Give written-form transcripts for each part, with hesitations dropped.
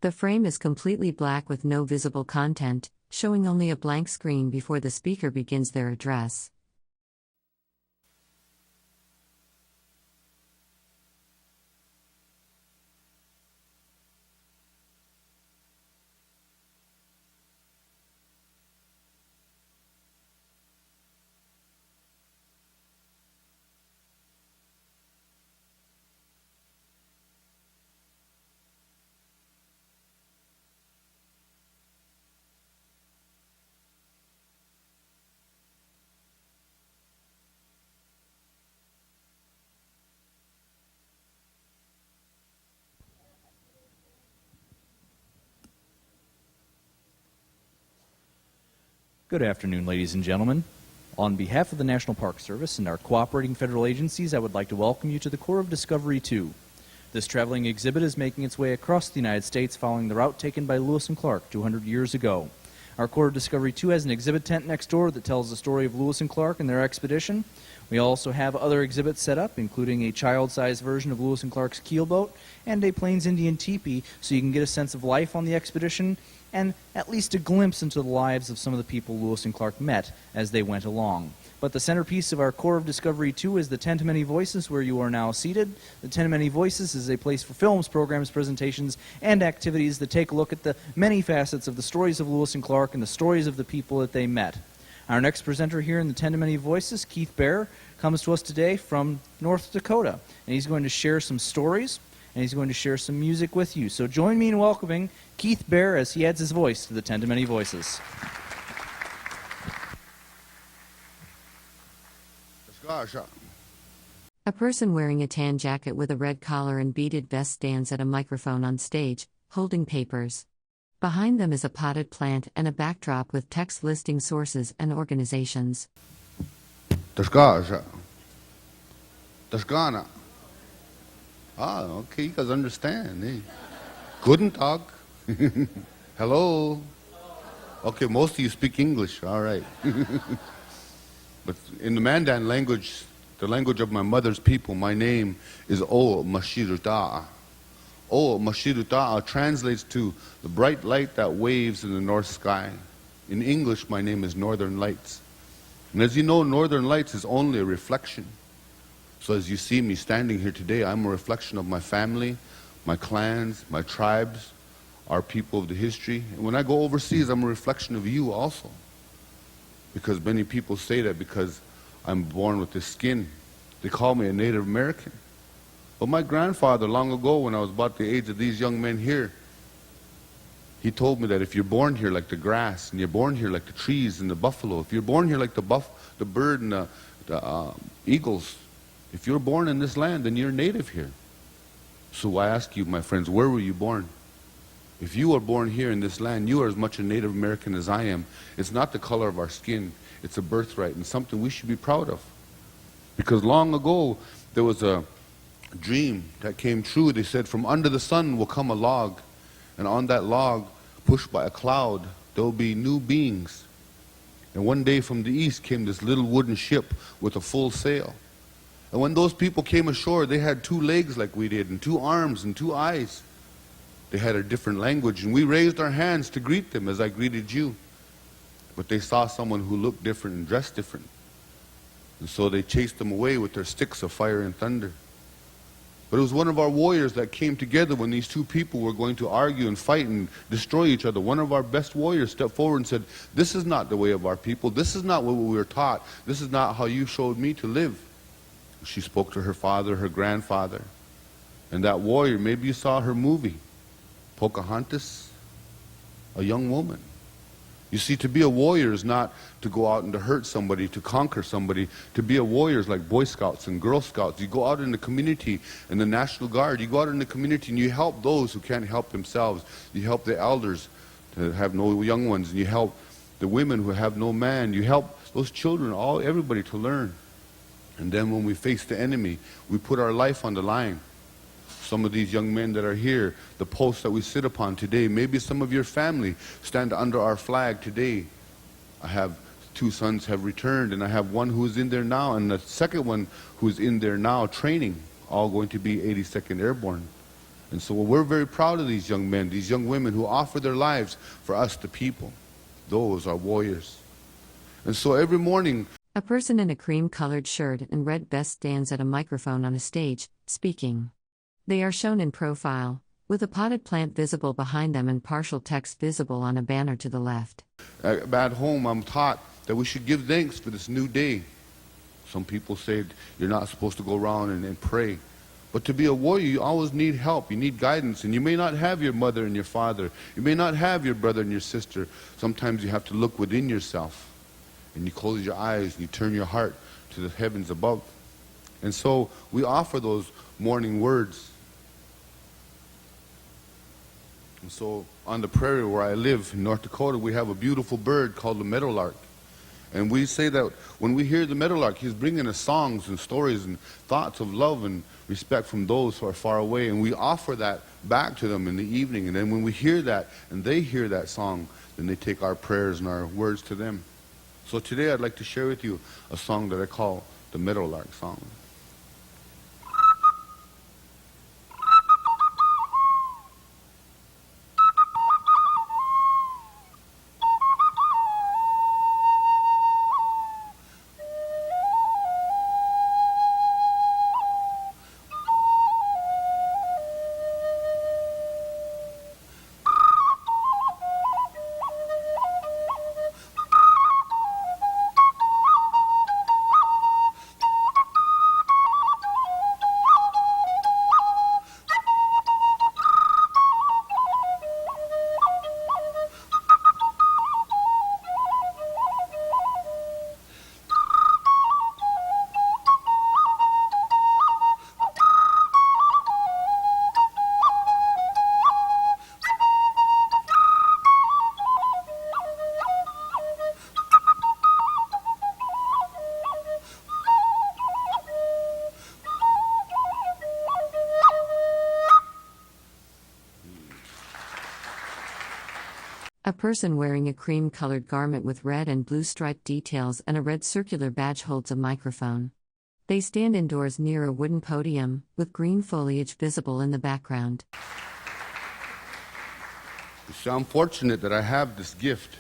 The frame is completely black with no visible content, showing only a blank screen before the speaker begins their address. Good afternoon, ladies and gentlemen. On behalf of the National Park Service and our cooperating federal agencies, I would like to welcome you to the Corps of Discovery 2. This traveling exhibit is making its way across the United States following the route taken by Lewis and Clark 200 years ago. Our Corps of Discovery 2 has an exhibit tent next door that tells the story of Lewis and Clark and their expedition. We also have other exhibits set up, including a child-sized version of Lewis and Clark's keelboat and a Plains Indian teepee, so you can get a sense of life on the expedition and at least a glimpse into the lives of some of the people Lewis and Clark met as they went along. But the centerpiece of our Corps of Discovery 2 is the Tent of Many Voices, where you are now seated. The Tent of Many Voices is a place for films, programs, presentations, and activities that take a look at the many facets of the stories of Lewis and Clark and the stories of the people that they met. Our next presenter here in the Tent of Many Voices, Keith Bear, comes to us today from North Dakota, and he's going to share some stories, and he's going to share some music with you. So join me in welcoming Keith Bear as he adds his voice to the Tent of Many Voices. A person wearing a tan jacket with a red collar and beaded vest stands at a microphone on stage, holding papers. Behind them is a potted plant and a backdrop with text listing sources and organizations. Ah, okay, you guys understand. Eh? Guten Tag. Hello. Okay, most of you speak English, all right. But in the Mandan language, the language of my mother's people, my name is O Mashirutaa. O Mashirutaa translates to the bright light that waves in the north sky. In English, my name is Northern Lights. And as you know, Northern Lights is only a reflection. So as you see me standing here today, I'm a reflection of my family, my clans, my tribes, our people of the history. And when I go overseas, I'm a reflection of you also. Because many people say that because I'm born with this skin. They call me a Native American. But my grandfather, long ago, when I was about the age of these young men here, he told me that if you're born here like the grass, and you're born here like the trees and the buffalo, if you're born here like the bird and the eagles, if you're born in this land, then you're native here. So I ask you, my friends, where were you born? If you are born here in this land, you are as much a Native American as I am. It's not the color of our skin. It's a birthright and something we should be proud of. Because long ago, there was a dream that came true. They said, from under the sun will come a log. And on that log, pushed by a cloud, there will be new beings. And one day from the east came this little wooden ship with a full sail. And when those people came ashore, they had 2 legs like we did, and 2 arms and 2 eyes. They had a different language, and we raised our hands to greet them as I greeted you. But they saw someone who looked different and dressed different. And so they chased them away with their sticks of fire and thunder. But it was one of our warriors that came together when these 2 people were going to argue and fight and destroy each other. One of our best warriors stepped forward and said, this is not the way of our people. This is not what we were taught. This is not how you showed me to live. She spoke to her father, her grandfather. And that warrior, maybe you saw her movie, Pocahontas, a young woman. You see, to be a warrior is not to go out and to hurt somebody, to conquer somebody. To be a warrior is like Boy Scouts and Girl Scouts. You go out in the community, in the National Guard, you go out in the community and you help those who can't help themselves. You help the elders to have no young ones, and you help the women who have no man. You help those children, everybody to learn. And then when we face the enemy, we put our life on the line. Some of these young men that are here, the posts that we sit upon today, maybe some of your family stand under our flag today. I have 2 sons have returned, and I have one who is in there now, and the second one who is in there now training, all going to be 82nd Airborne. And so we're very proud of these young men, these young women who offer their lives for us, the people. Those are warriors. And so every morning, A person in a cream-colored shirt and red vest stands at a microphone on a stage, speaking. They are shown in profile, with a potted plant visible behind them and partial text visible on a banner to the left. At home, I'm taught that we should give thanks for this new day. Some people say you're not supposed to go around and pray. But to be a warrior, you always need help. You need guidance. And you may not have your mother and your father. You may not have your brother and your sister. Sometimes you have to look within yourself. And you close your eyes and you turn your heart to the heavens above. And so we offer those morning words. And so on the prairie where I live in North Dakota, we have a beautiful bird called the meadowlark. And we say that when we hear the meadowlark, he's bringing us songs and stories and thoughts of love and respect from those who are far away. And we offer that back to them in the evening. And then when we hear that and they hear that song, then they take our prayers and our words to them. So today I'd like to share with you a song that I call the Meadowlark Song. A person wearing a cream-colored garment with red and blue striped details and a red circular badge holds a microphone. They stand indoors near a wooden podium, with green foliage visible in the background. So I'm fortunate that I have this gift.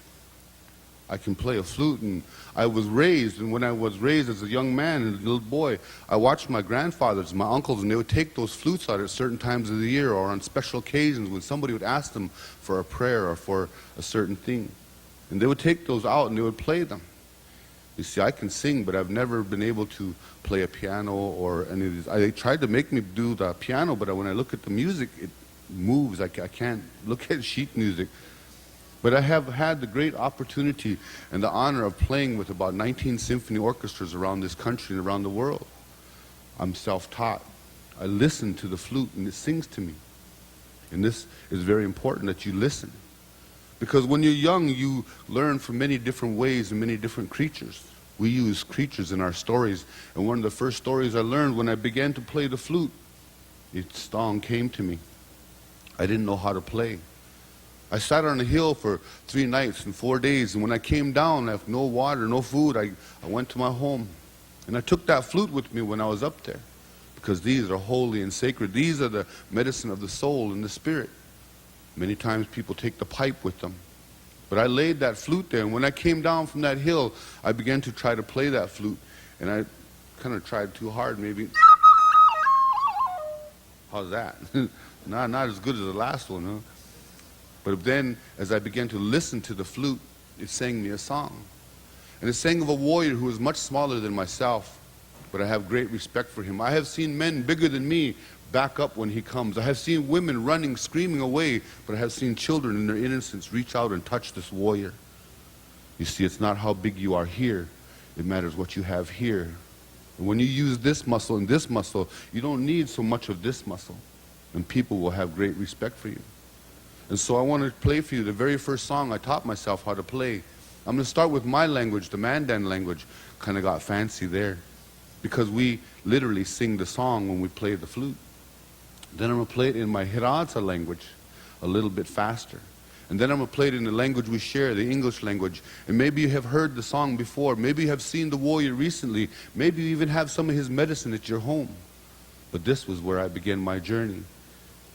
I can play a flute, and I was raised, and when I was raised as a young man and a little boy, I watched my grandfathers, my uncles, and they would take those flutes out at certain times of the year or on special occasions when somebody would ask them for a prayer or for a certain thing. And they would take those out and they would play them. You see, I can sing, but I've never been able to play a piano or any of these. They tried to make me do the piano, but when I look at the music, it moves. I can't look at sheet music. But I have had the great opportunity and the honor of playing with about 19 symphony orchestras around this country and around the world. I'm self-taught. I listen to the flute and it sings to me. And this is very important that you listen. Because when you're young, you learn from many different ways and many different creatures. We use creatures in our stories. And one of the first stories I learned when I began to play the flute, its song came to me. I didn't know how to play. I sat on a hill for 3 nights and 4 days, and when I came down, I have no water, no food, I went to my home. And I took that flute with me when I was up there, because these are holy and sacred. These are the medicine of the soul and the spirit. Many times people take the pipe with them. But I laid that flute there, and when I came down from that hill, I began to try to play that flute. And I kind of tried too hard, maybe. How's that? Not as good as the last one, huh? But then, as I began to listen to the flute, it sang me a song. And it sang of a warrior who was much smaller than myself, but I have great respect for him. I have seen men bigger than me back up when he comes. I have seen women running, screaming away, but I have seen children in their innocence reach out and touch this warrior. You see, it's not how big you are here. It matters what you have here. And when you use this muscle and this muscle, you don't need so much of this muscle. And people will have great respect for you. And so I want to play for you the very first song I taught myself how to play. I'm going to start with my language, the Mandan language. Kind of got fancy there, because we literally sing the song when we play the flute. Then I'm going to play it in my Hidatsa language, a little bit faster. And then I'm going to play it in the language we share, the English language. And maybe you have heard the song before. Maybe you have seen the warrior recently. Maybe you even have some of his medicine at your home. But this was where I began my journey.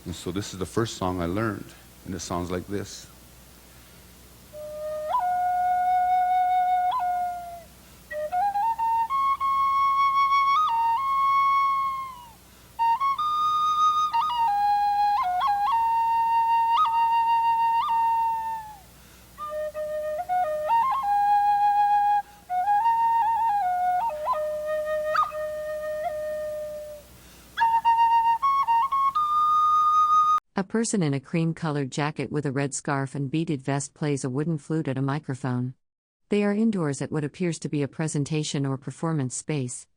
And so this is the first song I learned, and it sounds like this. A person in a cream-colored jacket with a red scarf and beaded vest plays a wooden flute at a microphone. They are indoors at what appears to be a presentation or performance space.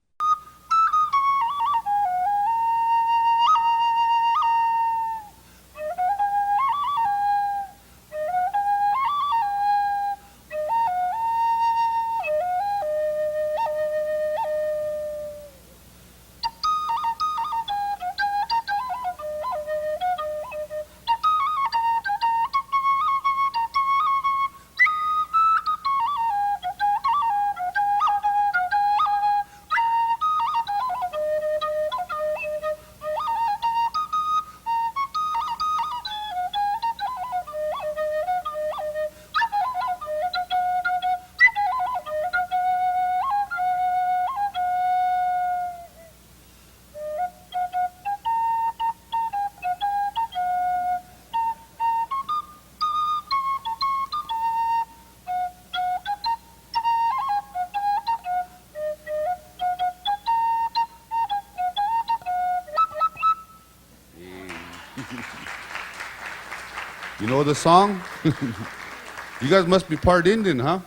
You know the song? You guys must be part Indian, huh?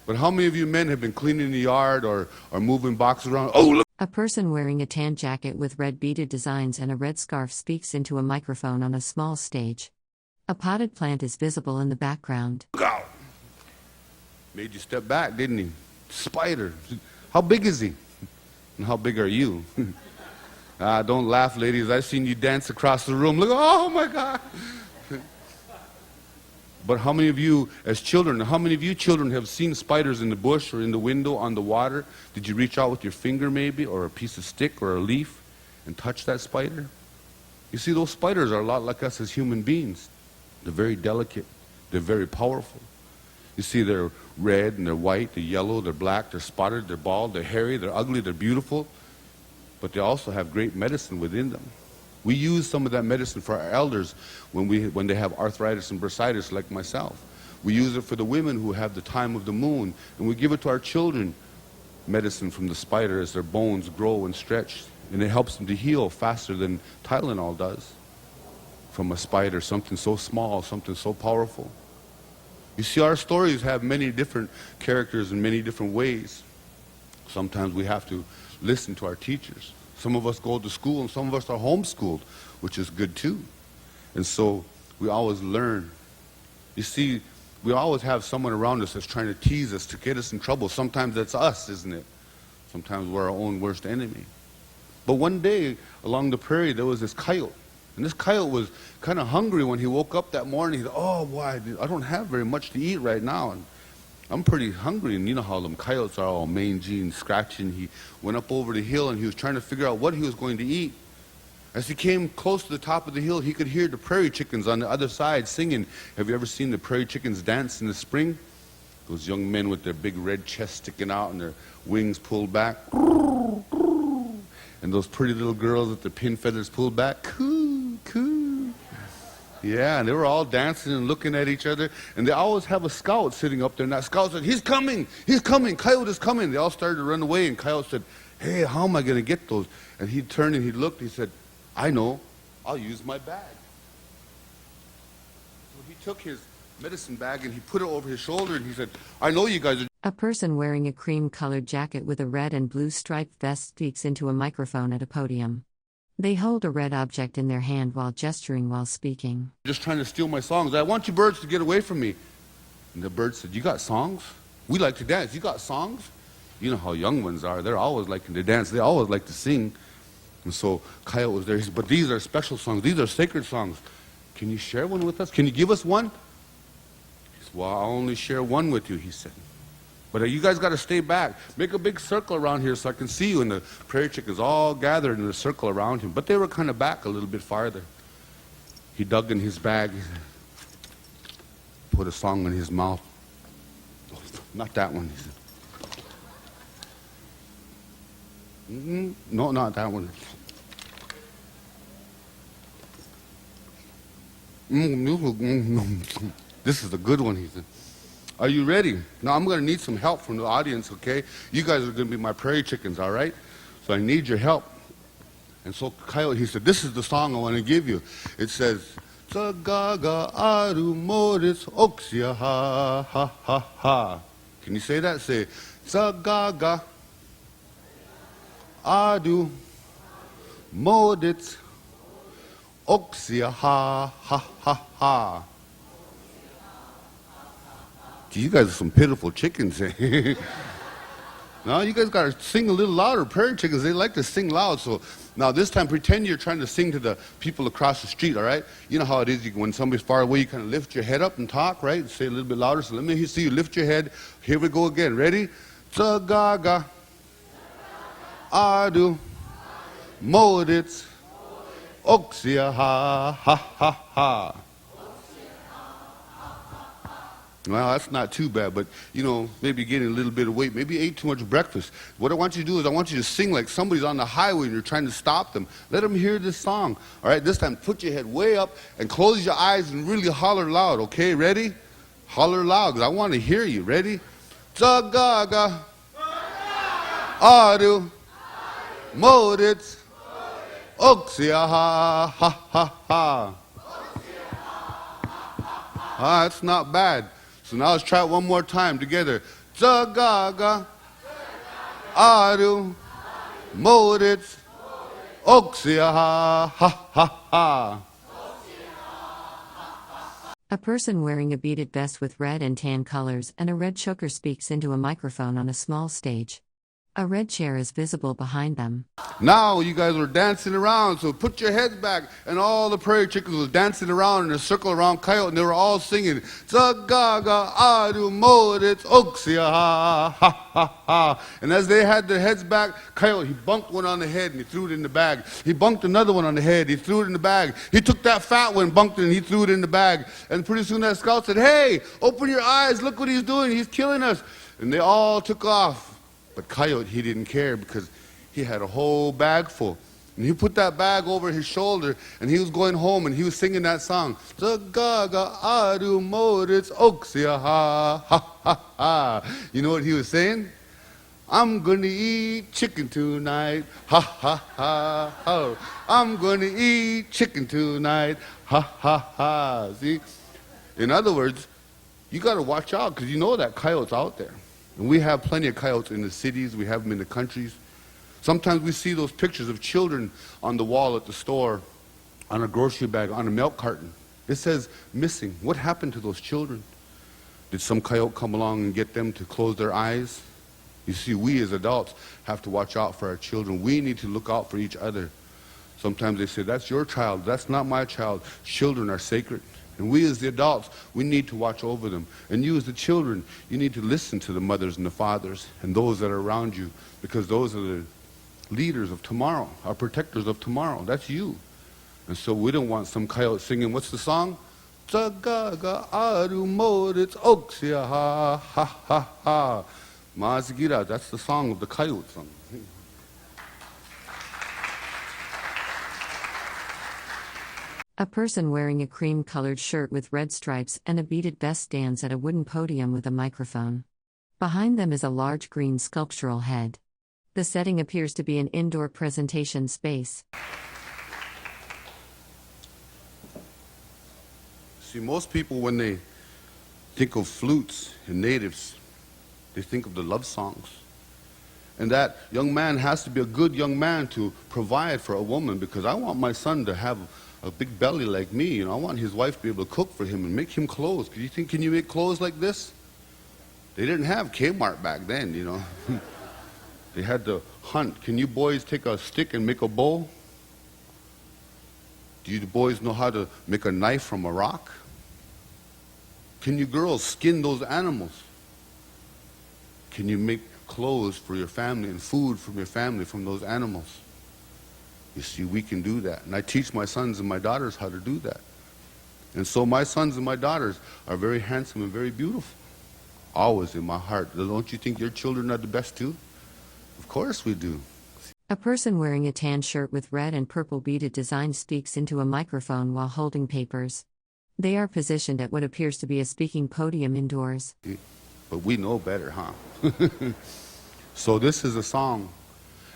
But how many of you men have been cleaning the yard or moving boxes around? Oh, look! A person wearing a tan jacket with red beaded designs and a red scarf speaks into a microphone on a small stage. A potted plant is visible in the background. Look out! Made you step back, didn't he? Spider. How big is he? And how big are you? Don't laugh, ladies. I've seen you dance across the room. Look, oh my God. But how many of you, as children, how many of you children have seen spiders in the bush or in the window on the water? Did you reach out with your finger maybe, or a piece of stick or a leaf and touch that spider? You see, those spiders are a lot like us as human beings. They're very delicate. They're very powerful. You see, they're red and they're white, they're yellow, they're black, they're spotted, they're bald, they're hairy, they're ugly, they're beautiful. But they also have great medicine within them. We use some of that medicine for our elders when they have arthritis and bursitis, like myself. We use it for the women who have the time of the moon, and we give it to our children, medicine from the spider as their bones grow and stretch, and it helps them to heal faster than Tylenol does from a spider, something so small, something so powerful. You see, our stories have many different characters in many different ways. Sometimes we have to listen to our teachers. Some of us go to school and some of us are homeschooled, which is good too. And so we always learn. You see, we always have someone around us that's trying to tease us, to get us in trouble. Sometimes that's us, isn't it? Sometimes we're our own worst enemy. But one day along the prairie there was this coyote. And this coyote was kind of hungry when he woke up that morning. He thought, oh boy, I don't have very much to eat right now. And I'm pretty hungry, and you know how them coyotes are, all mangy and scratchy. He went up over the hill and he was trying to figure out what he was going to eat. As he came close to the top of the hill, he could hear the prairie chickens on the other side singing. Have you ever seen the prairie chickens dance in the spring? Those young men with their big red chests sticking out and their wings pulled back. And those pretty little girls with their pin feathers pulled back. Coo, coo. Yeah, and they were all dancing and looking at each other. And they always have a scout sitting up there. And that scout said, he's coming, Coyote is coming. They all started to run away. And Coyote said, hey, how am I going to get those? And he turned and he looked. He said, I know, I'll use my bag. So he took his medicine bag and he put it over his shoulder. And he said, I know you guys are... A person wearing a cream-colored jacket with a red and blue striped vest speaks into a microphone at a podium. They hold a red object in their hand while gesturing while speaking. Just trying to steal my songs. I want you birds to get away from me. And the bird said, you got songs? We like to dance. You got songs? You know how young ones are. They're always liking to dance. They always like to sing. And so Coyote was there. He said, but these are special songs. These are sacred songs. Can you share one with us? Can you give us one? He said, well, I'll only share one with you, he said. But you guys got to stay back. Make a big circle around here so I can see you. And the prairie chickens all gathered in a circle around him. But they were kind of back a little bit farther. He dug in his bag, put a song in his mouth. Oh, not that one, he said. No, not that one. This is a good one, he said. Are you ready? Now I'm going to need some help from the audience, okay? You guys are going to be my prairie chickens, all right? So I need your help. And so Coyote, he said, this is the song I want to give you. It says, Tsagaga aru moritz oxia ha ha ha ha. Can you say that? Say, Tsagaga aru moritz oxia ha ha ha ha. You guys are some pitiful chickens. No, you guys got to sing a little louder. Prairie chickens, they like to sing loud. So now this time, pretend you're trying to sing to the people across the street, all right? You know how it is. When somebody's far away, you kind of lift your head up and talk, right? Say a little bit louder. So let me see you lift your head. Here we go again. Ready? Tsagaga adu moritz oxia ha ha ha ha. Well, that's not too bad, but, you know, maybe getting a little bit of weight. Maybe you ate too much breakfast. What I want you to do is I want you to sing like somebody's on the highway and you're trying to stop them. Let them hear this song. All right, this time put your head way up and close your eyes and really holler loud, okay? Ready? Holler loud, because I want to hear you. Ready? Tsagaga adu moritz oxia ha ha ha ha. Ah, that's not bad. So now let's try it one more time together. Tsagaga adu moritz oxia ha ha ha ha. A person wearing a beaded vest with red and tan colors and a red choker speaks into a microphone on a small stage. A red chair is visible behind them. Now you guys were dancing around, so put your heads back, and all the prairie chickens were dancing around in a circle around Coyote, and they were all singing, Tsagaga adu moritz oxia ha ha ha ha. And as they had their heads back, Coyote, he bunked one on the head and he threw it in the bag. He bunked another one on the head, he threw it in the bag. He took that fat one, bunked it, and he threw it in the bag. And pretty soon that scout said, hey, open your eyes, look what he's doing, he's killing us. And they all took off. But Coyote, he didn't care because he had a whole bag full. And he put that bag over his shoulder and he was going home and he was singing that song. Tsagaga adu moritz oxia ha ha ha ha. You know what he was saying? I'm gonna eat chicken tonight, ha ha ha ha. I'm gonna eat chicken tonight, ha ha ha. See? In other words, you gotta watch out because you know that Coyote's out there. And we have plenty of coyotes in the cities, we have them in the countries. Sometimes we see those pictures of children on the wall at the store, on a grocery bag, on a milk carton. It says missing. What happened to those children? Did some coyote come along and get them to close their eyes? You see, we as adults have to watch out for our children. We need to look out for each other. Sometimes they say, that's your child, that's not my child. Children are sacred. And we as the adults, we need to watch over them. And you as the children, you need to listen to the mothers and the fathers and those that are around you, because those are the leaders of tomorrow, our protectors of tomorrow. That's you. And so we don't want some coyote singing, what's the song? Tsagaga adu moritz oxia ha ha ha ha. Mazigira, that's the song of the coyote song. A person wearing a cream-colored shirt with red stripes and a beaded vest stands at a wooden podium with a microphone. Behind them is a large green sculptural head. The setting appears to be an indoor presentation space. See, most people, when they think of flutes and natives, they think of the love songs. And that young man has to be a good young man to provide for a woman, because I want my son to have a big belly like me. You know, I want his wife to be able to cook for him and make him clothes. Can you make clothes like this? They didn't have Kmart back then, you know. They had to hunt. Can you boys take a stick and make a bow? Do you boys know how to make a knife from a rock? Can you girls skin those animals? Can you make clothes for your family and food from your family from those animals? You see, we can do that. And I teach my sons and my daughters how to do that. And so my sons and my daughters are very handsome and very beautiful. Always in my heart. Don't you think your children are the best too? Of course we do. A person wearing a tan shirt with red and purple beaded design speaks into a microphone while holding papers. They are positioned at what appears to be a speaking podium indoors. But we know better, huh? So this is a song.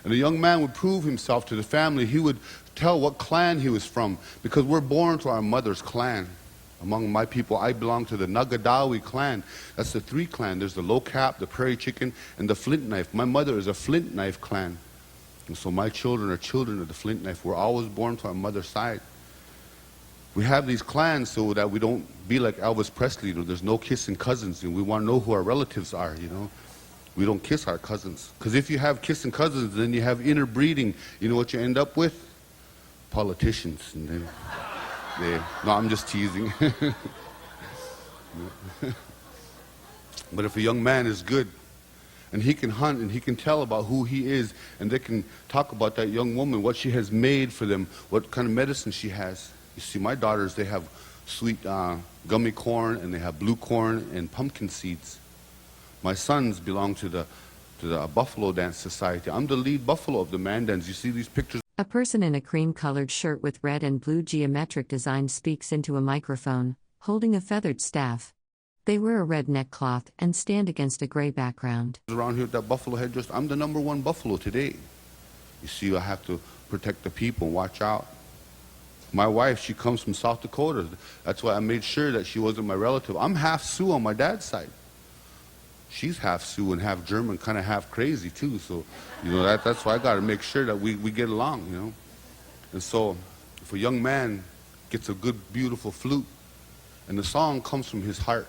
And a young man would prove himself to the family. He would tell what clan he was from, because we're born to our mother's clan. Among my people, I belong to the Nagadawi clan. That's the 3 clan. There's the low cap, the prairie chicken, and the flint knife. My mother is a flint knife clan. And so my children are children of the flint knife. We're always born to our mother's side. We have these clans so that we don't be like Elvis Presley. You know, there's no kissing cousins, and we want to know who our relatives are, you know. We don't kiss our cousins. Because if you have kissing cousins, then you have interbreeding. You know what you end up with? Politicians. And then no, I'm just teasing. But if a young man is good, and he can hunt, and he can tell about who he is, and they can talk about that young woman, what she has made for them, what kind of medicine she has. You see, my daughters, they have sweet gummy corn, and they have blue corn and pumpkin seeds. My sons belong to the Buffalo Dance Society. I'm the lead buffalo of the Mandans. You see these pictures? A person in a cream-colored shirt with red and blue geometric design speaks into a microphone, holding a feathered staff. They wear a red neck cloth and stand against a gray background. Around here with that buffalo headdress, I'm the #1 buffalo today. You see, I have to protect the people and watch out. My wife, she comes from South Dakota. That's why I made sure that she wasn't my relative. I'm half Sioux on my dad's side. She's half Sioux and half German, kind of half crazy too. So, you know, that's why I got to make sure that we get along, you know. And so, if a young man gets a good, beautiful flute, and the song comes from his heart,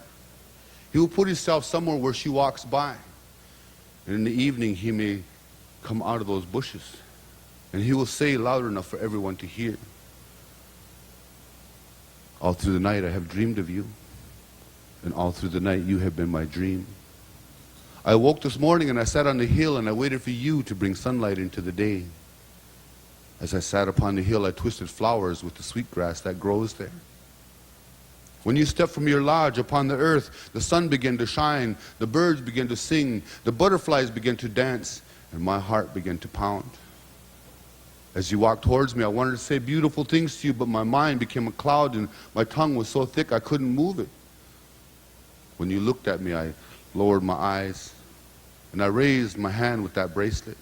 he will put himself somewhere where she walks by. And in the evening, he may come out of those bushes, and he will say loud enough for everyone to hear. All through the night I have dreamed of you, and all through the night you have been my dream. I woke this morning and I sat on the hill and I waited for you to bring sunlight into the day. As I sat upon the hill, I twisted flowers with the sweetgrass that grows there. When you stepped from your lodge upon the earth, the sun began to shine, the birds began to sing, the butterflies began to dance, and my heart began to pound. As you walked towards me, I wanted to say beautiful things to you, but my mind became a cloud and my tongue was so thick I couldn't move it. When you looked at me, I lowered my eyes and I raised my hand with that bracelet.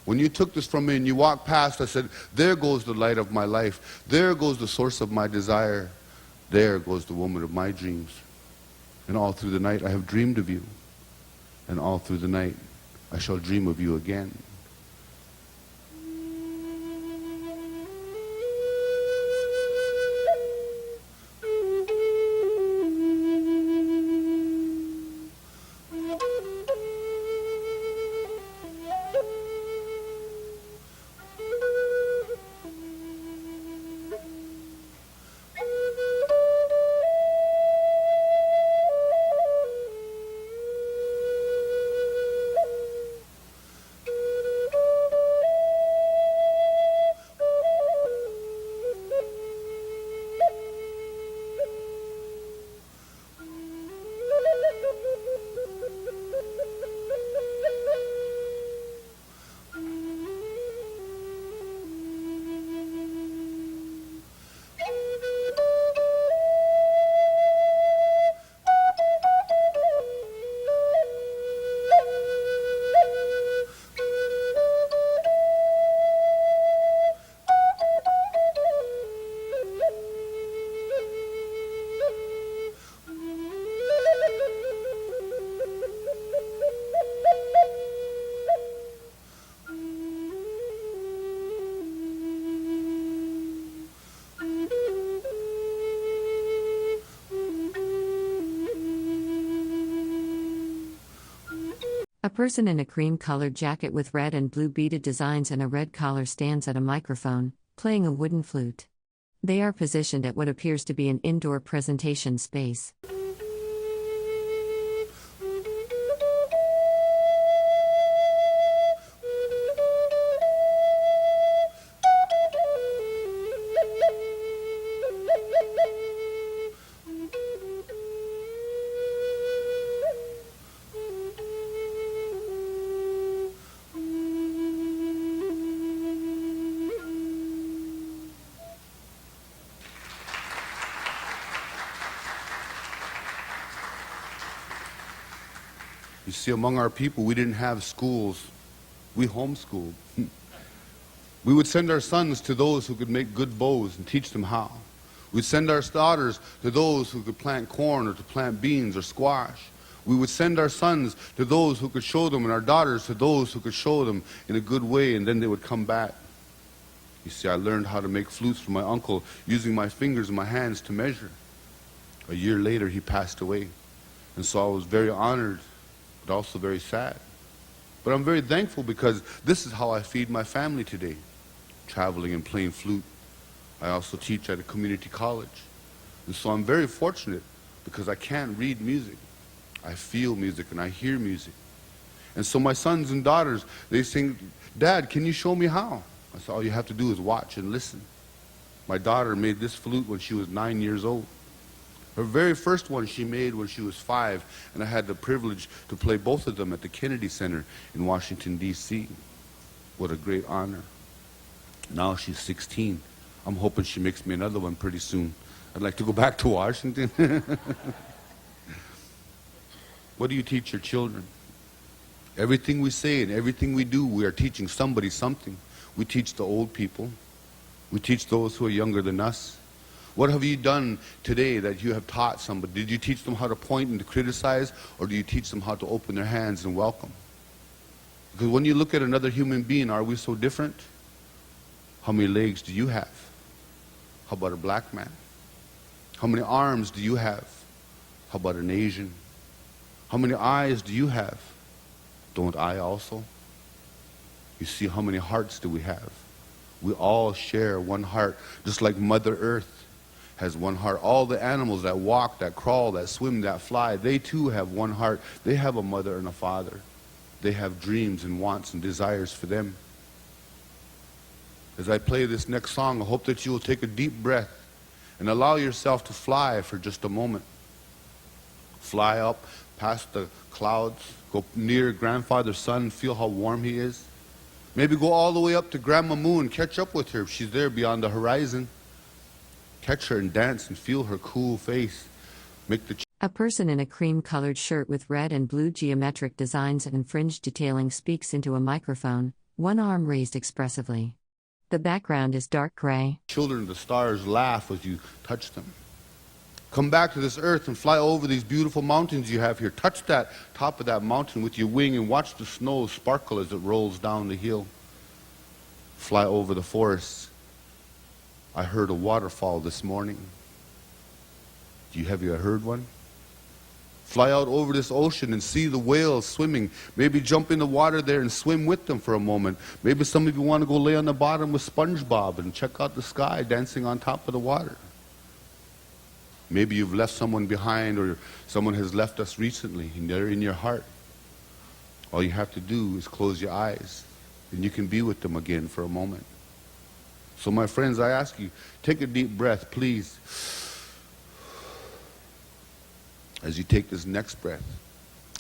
When you took this from me and you walked past, I said, there goes the light of my life. There goes the source of my desire. There goes the woman of my dreams. And all through the night I have dreamed of you. And all through the night I shall dream of you again. A person in a cream-colored jacket with red and blue beaded designs and a red collar stands at a microphone, playing a wooden flute. They are positioned at what appears to be an indoor presentation space. You see, among our people, we didn't have schools. We homeschooled. We would send our sons to those who could make good bows and teach them how. We'd send our daughters to those who could plant corn or to plant beans or squash. We would send our sons to those who could show them, and our daughters to those who could show them in a good way, and then they would come back. You see, I learned how to make flutes from my uncle using my fingers and my hands to measure. A year later, he passed away. And so I was very honored, but also very sad. But I'm very thankful because this is how I feed my family today, traveling and playing flute. I also teach at a community college. And so I'm very fortunate because I can't read music. I feel music and I hear music. And so my sons and daughters, they sing, "Dad, can you show me how?" I said, all you have to do is watch and listen. My daughter made this flute when she was 9 years old. Her very first one she made when she was 5, and I had the privilege to play both of them at the Kennedy Center in Washington, D.C. What a great honor. Now she's 16. I'm hoping she makes me another one pretty soon. I'd like to go back to Washington. What do you teach your children? Everything we say and everything we do, we are teaching somebody something. We teach the old people. We teach those who are younger than us. What have you done today that you have taught somebody? Did you teach them how to point and to criticize, or do you teach them how to open their hands and welcome? Because when you look at another human being, are we so different? How many legs do you have? How about a black man? How many arms do you have? How about an Asian? How many eyes do you have? Don't I also? You see, how many hearts do we have? We all share one heart, just like Mother Earth has one heart. All the animals that walk, that crawl, that swim, that fly, they too have one heart. They have a mother and a father. They have dreams and wants and desires for them. As I play this next song, I hope that you will take a deep breath and allow yourself to fly for just a moment. Fly up past the clouds, go near grandfather's sun, feel how warm he is. Maybe go all the way up to Grandma Moon, catch up with her if she's there beyond the horizon. Catch her and dance and feel her cool face. Make the A person in a cream-colored shirt with red and blue geometric designs and fringe detailing speaks into a microphone, one arm raised expressively. The background is dark gray. children of the stars laugh as you touch them. Come back to this earth and fly over these beautiful mountains you have here. Touch that top of that mountain with your wing and watch the snow sparkle as it rolls down the hill. Fly over the forests. I heard a waterfall this morning. Have you heard one? Fly out over this ocean and see the whales swimming. Maybe jump in the water there and swim with them for a moment. Maybe some of you want to go lay on the bottom with SpongeBob and check out the sky dancing on top of the water. Maybe you've left someone behind, or someone has left us recently, and they're in your heart. All you have to do is close your eyes, and you can be with them again for a moment. So my friends, I ask you, take a deep breath, please. As you take this next breath,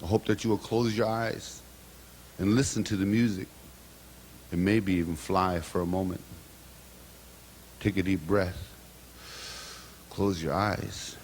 I hope that you will close your eyes and listen to the music, and maybe even fly for a moment. Take a deep breath. Close your eyes.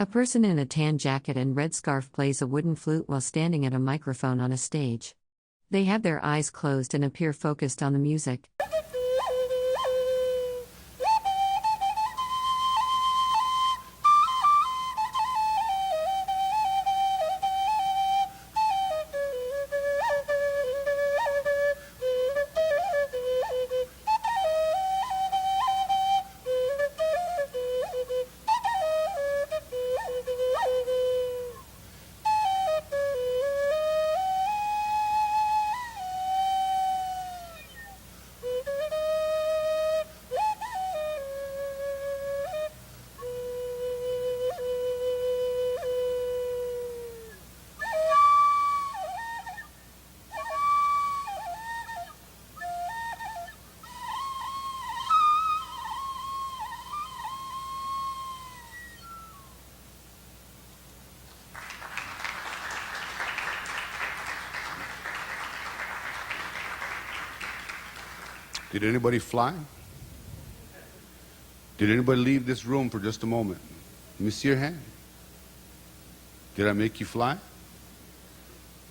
A person in a tan jacket and red scarf plays a wooden flute while standing at a microphone on a stage. They have their eyes closed and appear focused on the music. Did anybody fly? Did anybody leave this room for just a moment? Let me see your hand. Did I make you fly?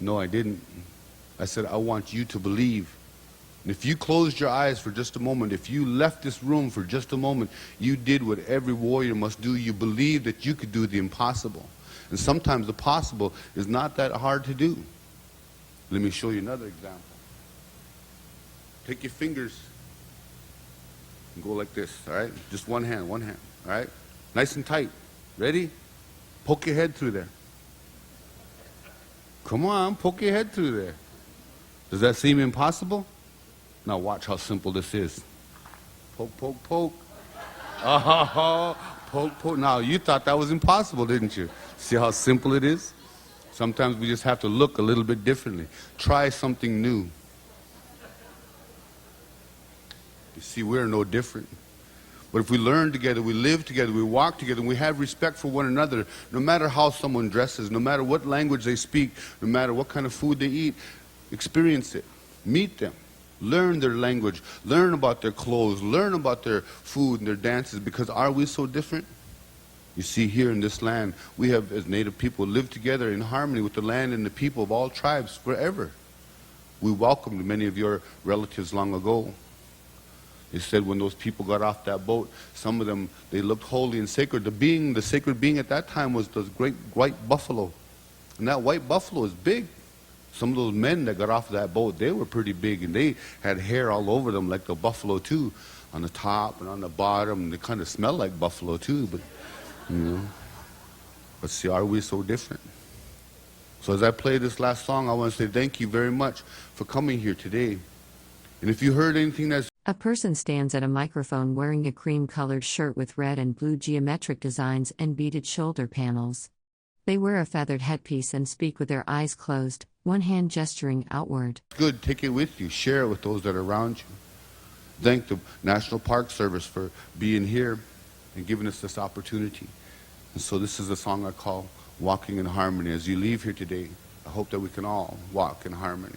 No, I didn't. I said, I want you to believe. And if you closed your eyes for just a moment, if you left this room for just a moment, you did what every warrior must do. You believed that you could do the impossible. And sometimes the possible is not that hard to do. Let me show you another example. Take your fingers and go like this, all right? Just one hand, all right? Nice and tight. Ready? Poke your head through there. Come on, poke your head through there. Does that seem impossible? Now watch how simple this is. Poke, poke, poke. Oh, poke, poke. Now, you thought that was impossible, didn't you? See how simple it is? Sometimes we just have to look a little bit differently. Try something new. You see, we're no different. But if we learn together, we live together, we walk together, and we have respect for one another, no matter how someone dresses, no matter what language they speak, no matter what kind of food they eat, experience it. Meet them. Learn their language. Learn about their clothes. Learn about their food and their dances, because are we so different? You see, here in this land, we have, as Native people, lived together in harmony with the land and the people of all tribes forever. We welcomed many of your relatives long ago. They said when those people got off that boat, some of them, they looked holy and sacred. The sacred being at that time was the great white buffalo. And that white buffalo is big. Some of those men that got off that boat, they were pretty big, and they had hair all over them like the buffalo too, on the top and on the bottom. And they kind of smelled like buffalo too, but, you know. But see, are we so different? So as I play this last song, I want to say thank you very much for coming here today. And if you heard anything that's A person stands at a microphone wearing a cream-colored shirt with red and blue geometric designs and beaded shoulder panels. They wear a feathered headpiece and speak with their eyes closed, one hand gesturing outward. good, take it with you. Share it with those that are around you. Thank the National Park Service for being here and giving us this opportunity. And so this is a song I call Walking in Harmony. As you leave here today, I hope that we can all walk in harmony.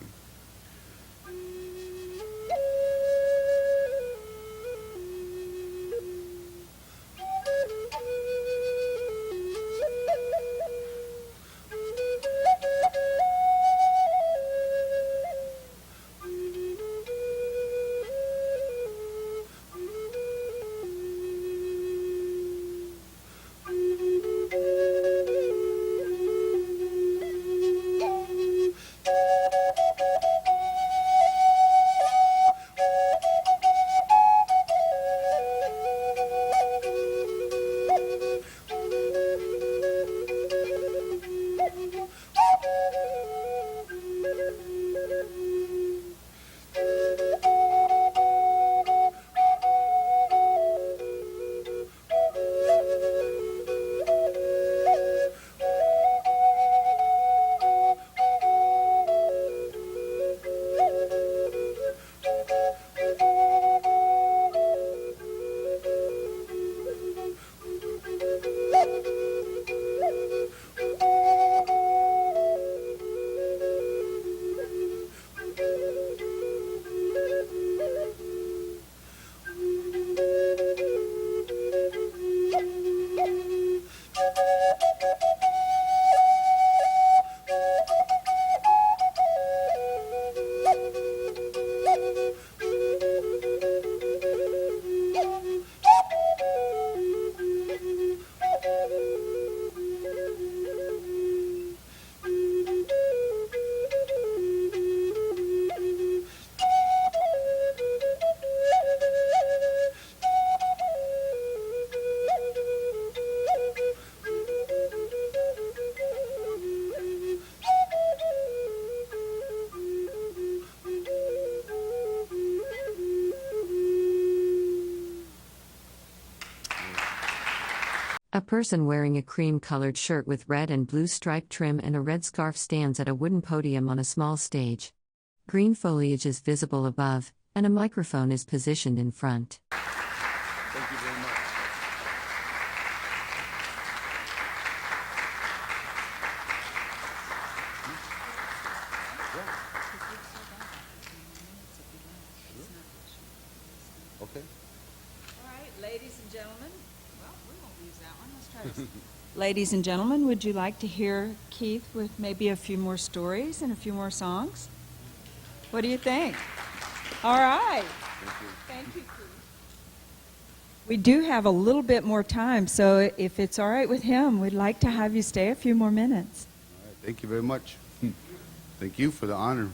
A person wearing a cream-colored shirt with red and blue striped trim and a red scarf stands at a wooden podium on a small stage. Green foliage is visible above, and a microphone is positioned in front. Thank you very much. Okay. All right, ladies and gentlemen. Well, we won't use that one. Let's try this. Ladies and gentlemen, would you like to hear Keith with maybe a few more stories and a few more songs? What do you think? All right. Thank you, Keith. We do have a little bit more time, so if it's all right with him, we'd like to have you stay a few more minutes. All right. Thank you very much. Thank you for the honor.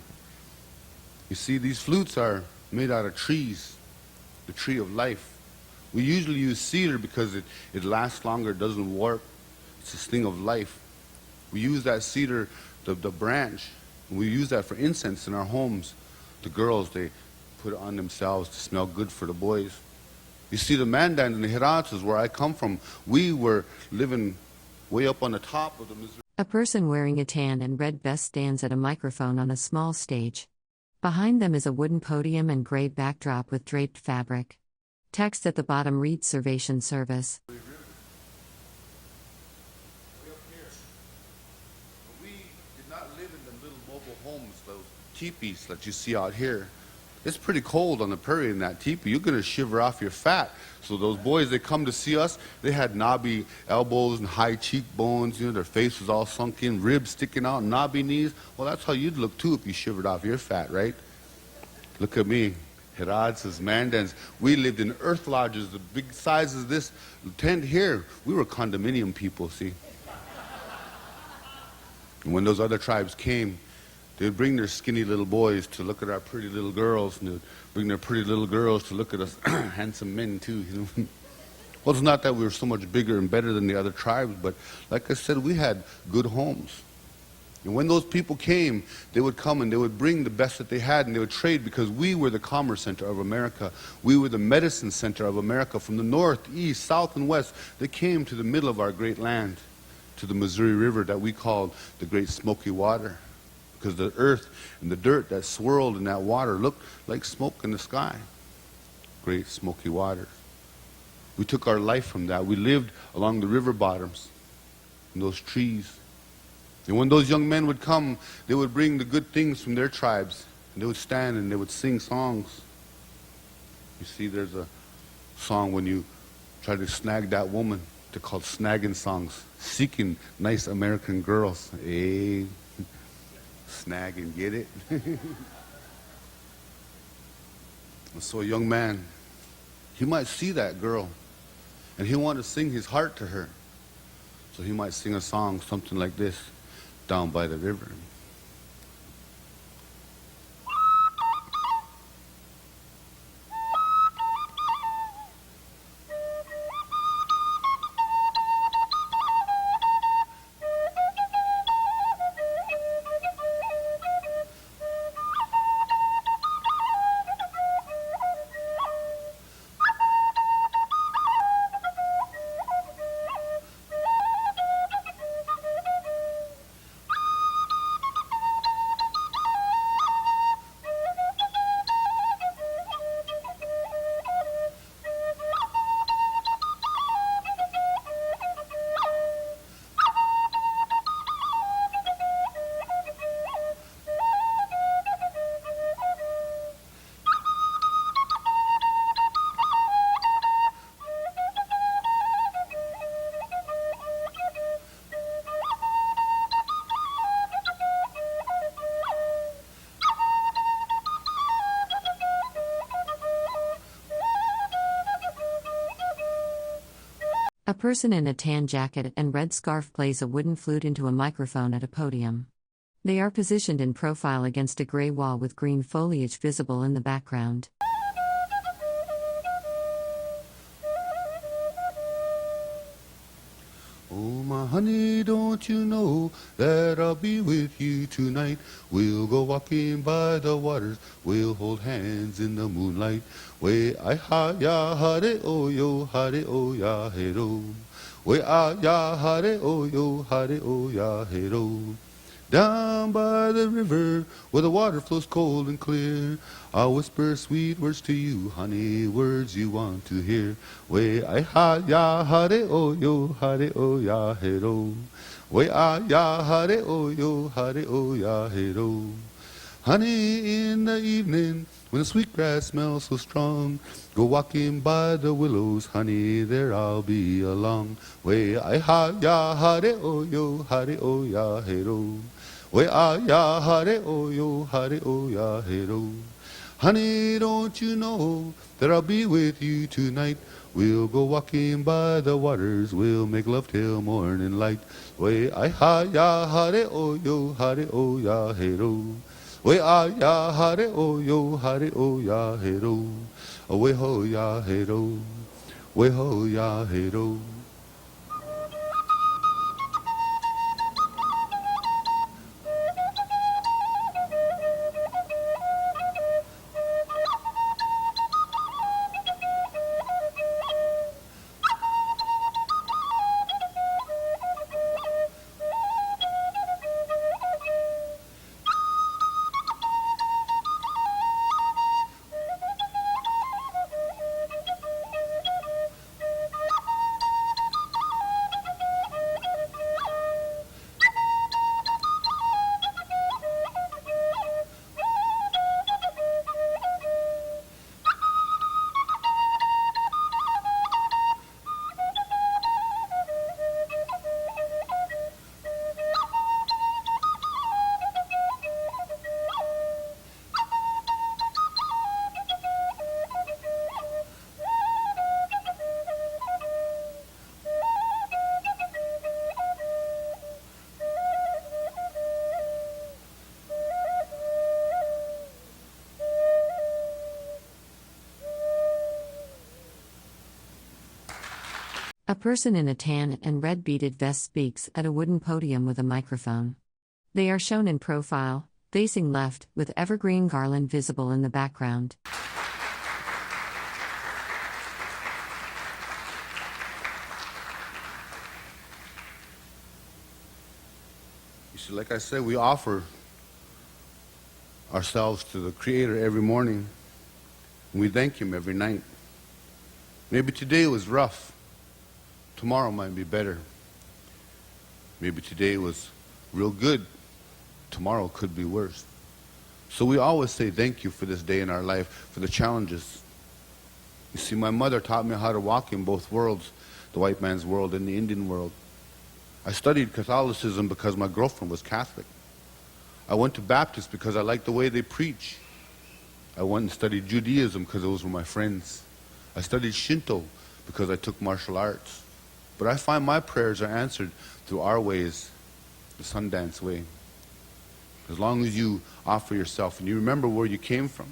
You see, these flutes are made out of trees, the tree of life. We usually use cedar because it lasts longer, doesn't warp. It's this thing of life. We use that cedar, the branch, and we use that for incense in our homes. The girls, they put it on themselves to smell good for the boys. You see, the Mandan and the Hidatsa, where I come from, we were living way up on the top of the Missouri. A person wearing a tan and red vest stands at a microphone on a small stage. Behind them is a wooden podium and gray backdrop with draped fabric. Text at the bottom reads Servation Service. Way up here. We did not live in the little mobile homes, those teepees that you see out here. It's pretty cold on the prairie in that teepee. You're going to shiver off your fat. So those boys, they come to see us, they had knobby elbows and high cheekbones, you know, their face was all sunk in, ribs sticking out, knobby knees. Well, that's how you'd look too if you shivered off your fat, right? Look at me. Hidatsas, Mandans. We lived in earth lodges, the big sizes of this tent here. We were condominium people, see. And when those other tribes came, they would bring their skinny little boys to look at our pretty little girls, and they would bring their pretty little girls to look at us handsome men too, you know. Well, it's not that we were so much bigger and better than the other tribes, but like I said, we had good homes. And when those people came, they would come and they would bring the best that they had, and they would trade, because we were the commerce center of America. We were the medicine center of America. From the north, east, south, and west, they came to the middle of our great land, to the Missouri River that we called the Great Smoky Water, because the earth and the dirt that swirled in that water looked like smoke in the sky. Great Smoky Water. We took our life from that. We lived along the river bottoms, in those trees. And when those young men would come, they would bring the good things from their tribes, and they would stand and they would sing songs. You see, there's a song when you try to snag that woman. They're called snagging songs, seeking nice American girls. Hey, snag and get it. And so a young man, he might see that girl, and he want to sing his heart to her. So he might sing a song, something like this, Down by the River. A person in a tan jacket and red scarf plays a wooden flute into a microphone at a podium. They are positioned in profile against a gray wall with green foliage visible in the background. Oh, my honey, don't you know that I'll be with you tonight? We'll go walking by the waters, we'll hold hands in the moonlight. Way I ha ya ha de oh yo ha de oh ya he do. Way ah ya hare oh yo, hare oh ya hey ro. Down by the river where the water flows cold and clear, I'll whisper sweet words to you, honey, words you want to hear. Way I ha ya hare oh yo, hare oh ya hey ro. Way ah ya hare oh yo, hare oh ya hey ro. Honey, in the evening, when the sweet grass smells so strong, go walking by the willows, honey, there I'll be along. Way I ha ya hare oh yo, hare oh ya hey ro. Way ah ya hare oh yo, hare oh ya hey ro. Honey, don't you know that I'll be with you tonight? We'll go walking by the waters, we'll make love till morning light. Way I ha ya hare oh yo, hare oh ya hey ro. Way ah ya hare oh yo, hare oh ya hey ro. Way ho ya hey ro. Way ho ya hey ro. A person in a tan and red beaded vest speaks at a wooden podium with a microphone. They are shown in profile, facing left, with evergreen garland visible in the background. You see, like I said, we offer ourselves to the Creator every morning. And we thank Him every night. Maybe today was rough. Tomorrow might be better. Maybe today was real good. Tomorrow could be worse. So we always say thank you for this day in our life, for the challenges. You see, my mother taught me how to walk in both worlds, the white man's world and the Indian world. I studied Catholicism because my girlfriend was Catholic. I went to Baptist because I liked the way they preach. I went and studied Judaism because those were my friends. I studied Shinto because I took martial arts. But I find my prayers are answered through our ways, the Sundance way. As long as you offer yourself and you remember where you came from.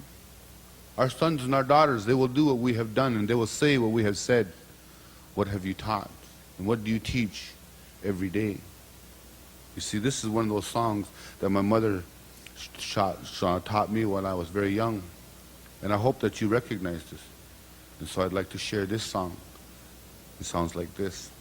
Our sons and our daughters, they will do what we have done and they will say what we have said. What have you taught? And what do you teach every day? You see, this is one of those songs that my mother taught me when I was very young. And I hope that you recognize this. And so I'd like to share this song. It sounds like this.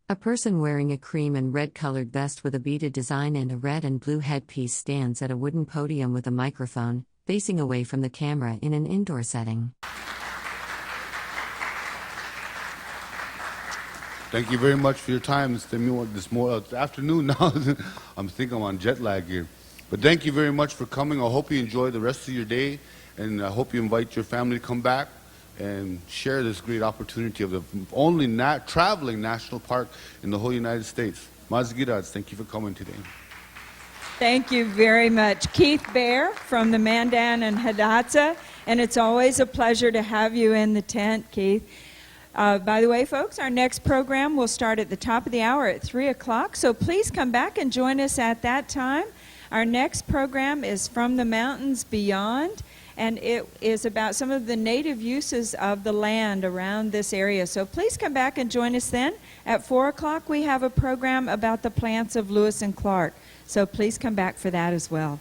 A person wearing a cream and red colored vest with a beaded design and a red and blue headpiece stands at a wooden podium with a microphone, facing away from the camera in an indoor setting. Thank you very much for your time this afternoon now. I'm thinking I'm on jet lag here. But thank you very much for coming. I hope you enjoy the rest of your day, and I hope you invite your family to come back and share this great opportunity of the only traveling national park in the whole United States. Mazgirats, thank you for coming today. Thank you very much. Keith Bear from the Mandan and Hidatsa, and it's always a pleasure to have you in the tent, Keith. By the way, folks, our next program will start at the top of the hour at 3 o'clock, so please come back and join us at that time. Our next program is From the Mountains Beyond, and it is about some of the native uses of the land around this area. So please come back and join us then. At 4 o'clock, we have a program about the plants of Lewis and Clark. So please come back for that as well.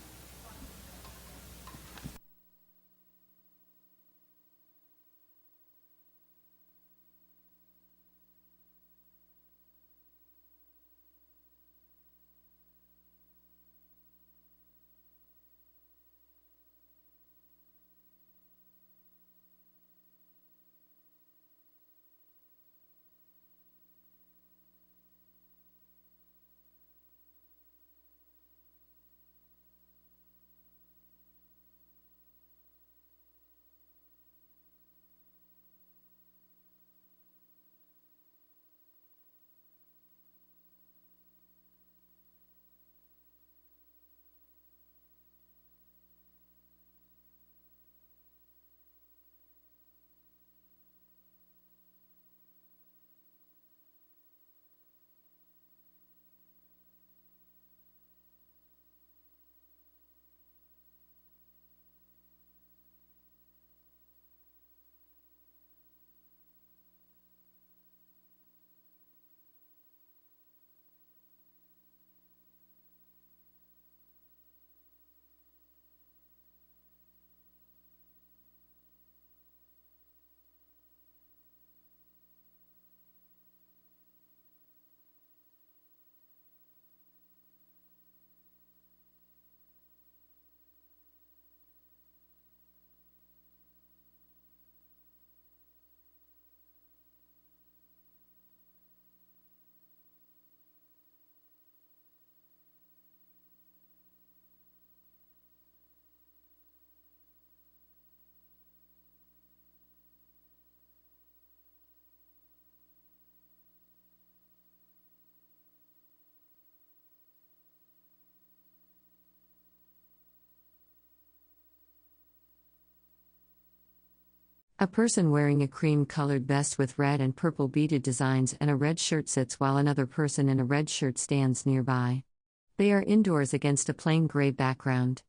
A person wearing a cream-colored vest with red and purple beaded designs and a red shirt sits while another person in a red shirt stands nearby. They are indoors against a plain gray background.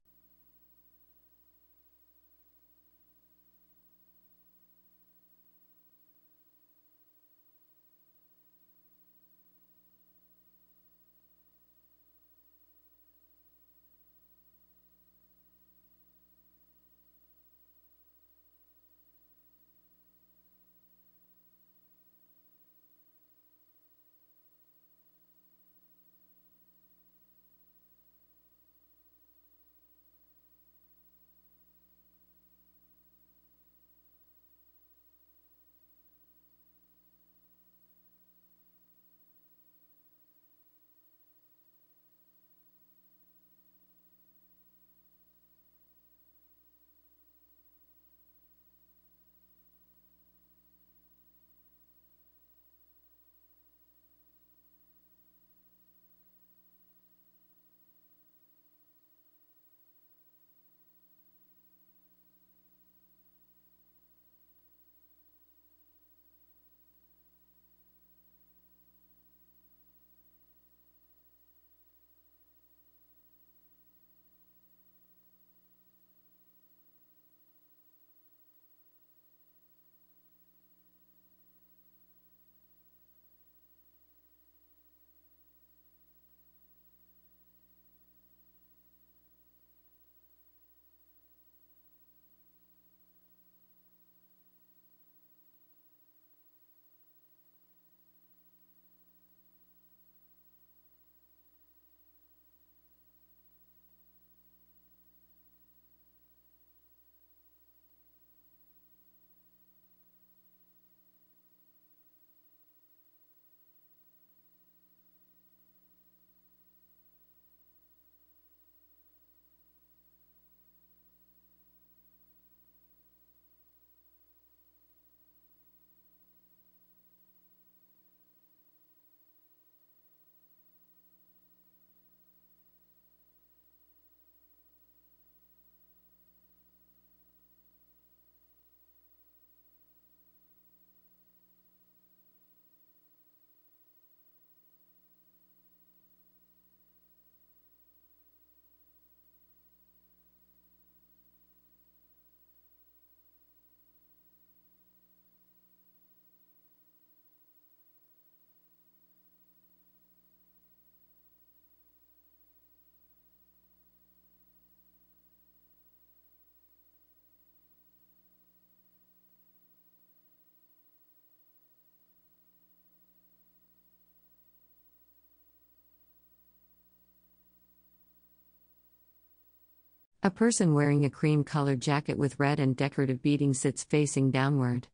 A person wearing a cream-colored jacket with red and decorative beading sits facing downward.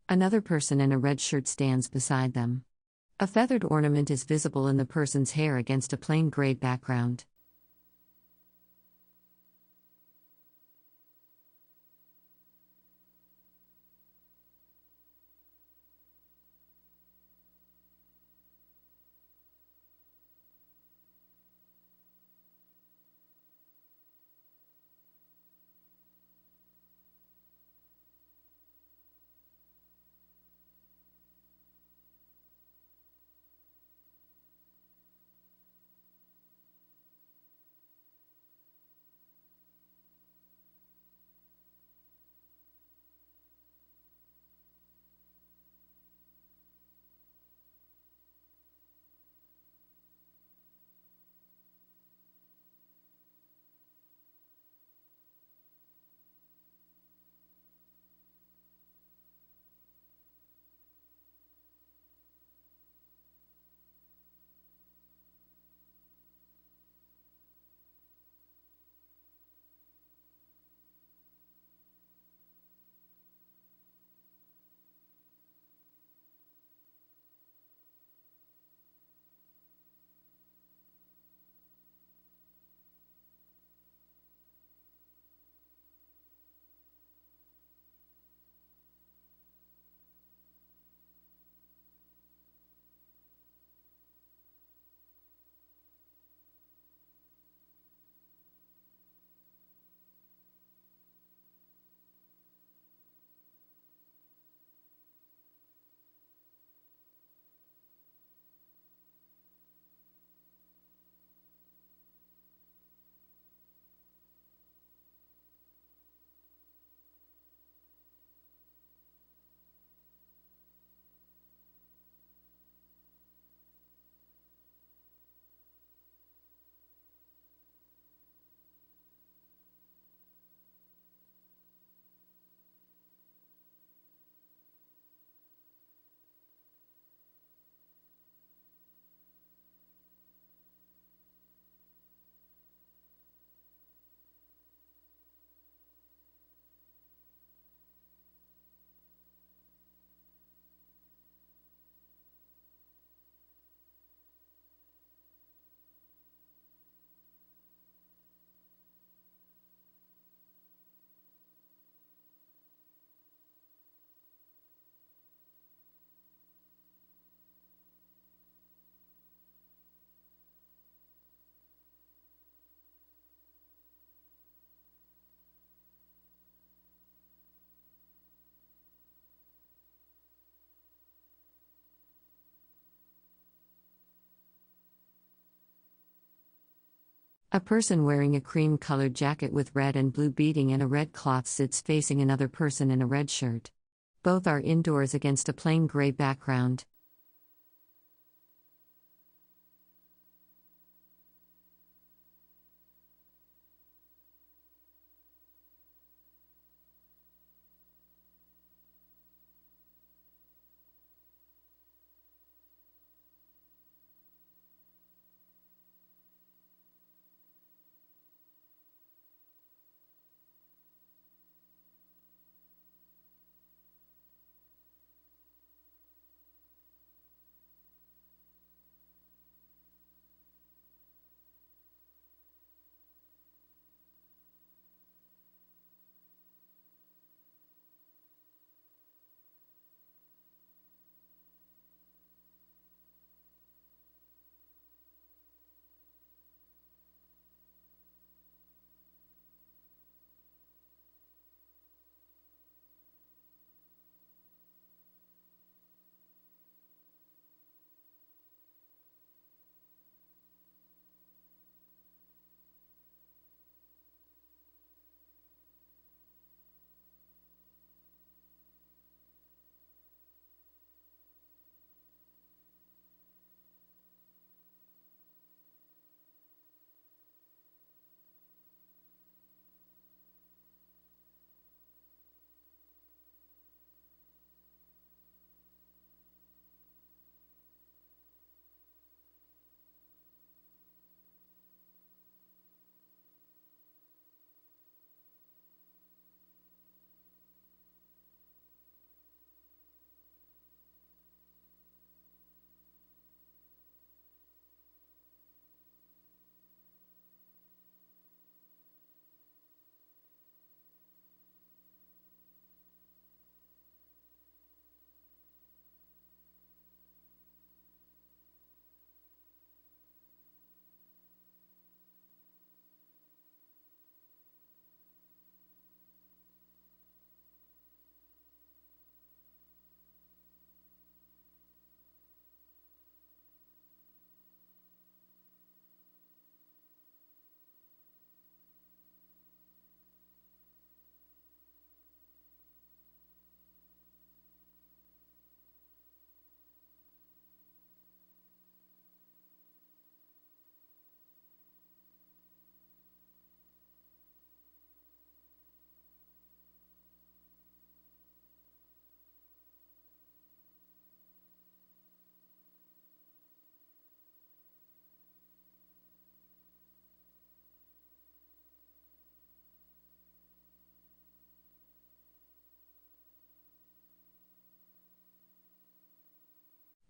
Another person in a red shirt stands beside them. A feathered ornament is visible in the person's hair against a plain gray background. A person wearing a cream-colored jacket with red and blue beading and a red cloth sits facing another person in a red shirt. Both are indoors against a plain gray background.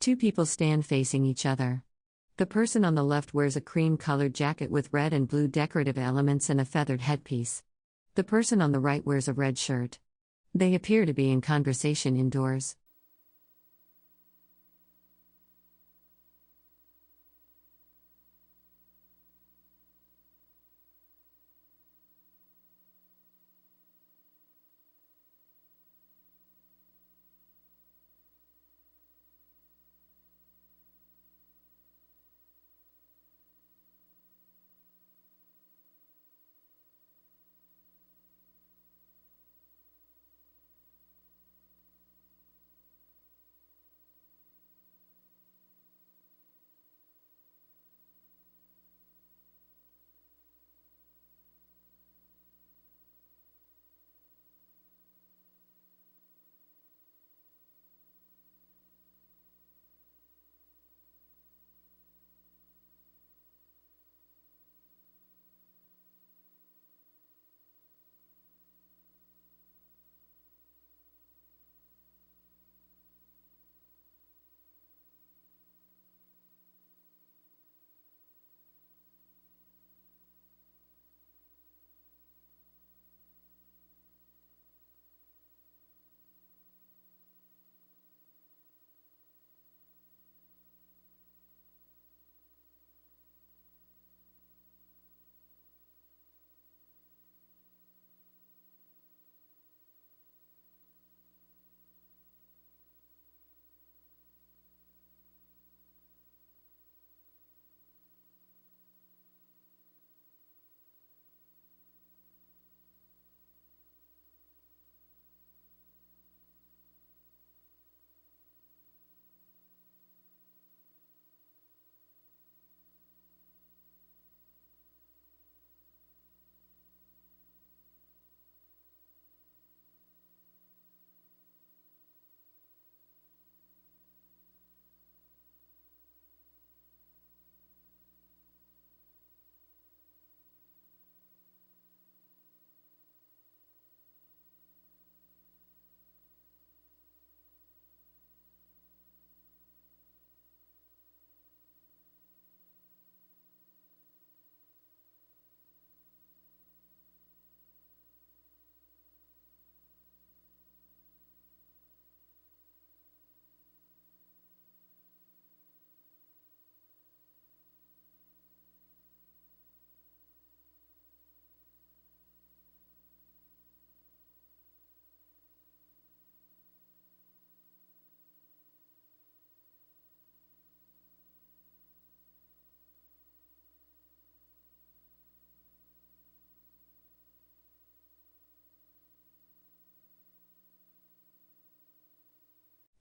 Two people stand facing each other. The person on the left wears a cream-colored jacket with red and blue decorative elements and a feathered headpiece. The person on the right wears a red shirt. They appear to be in conversation indoors.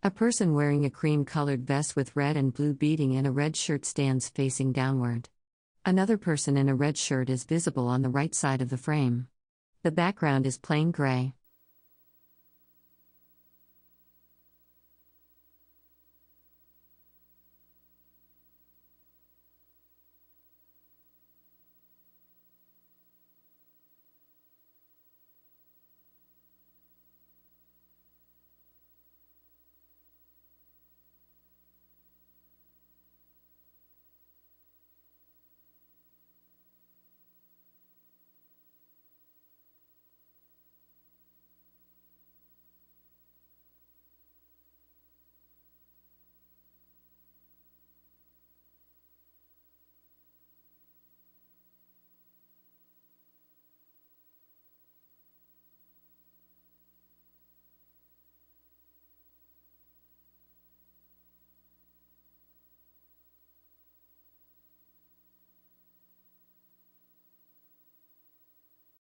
A person wearing a cream-colored vest with red and blue beading and a red shirt stands facing downward. Another person in a red shirt is visible on the right side of the frame. The background is plain gray.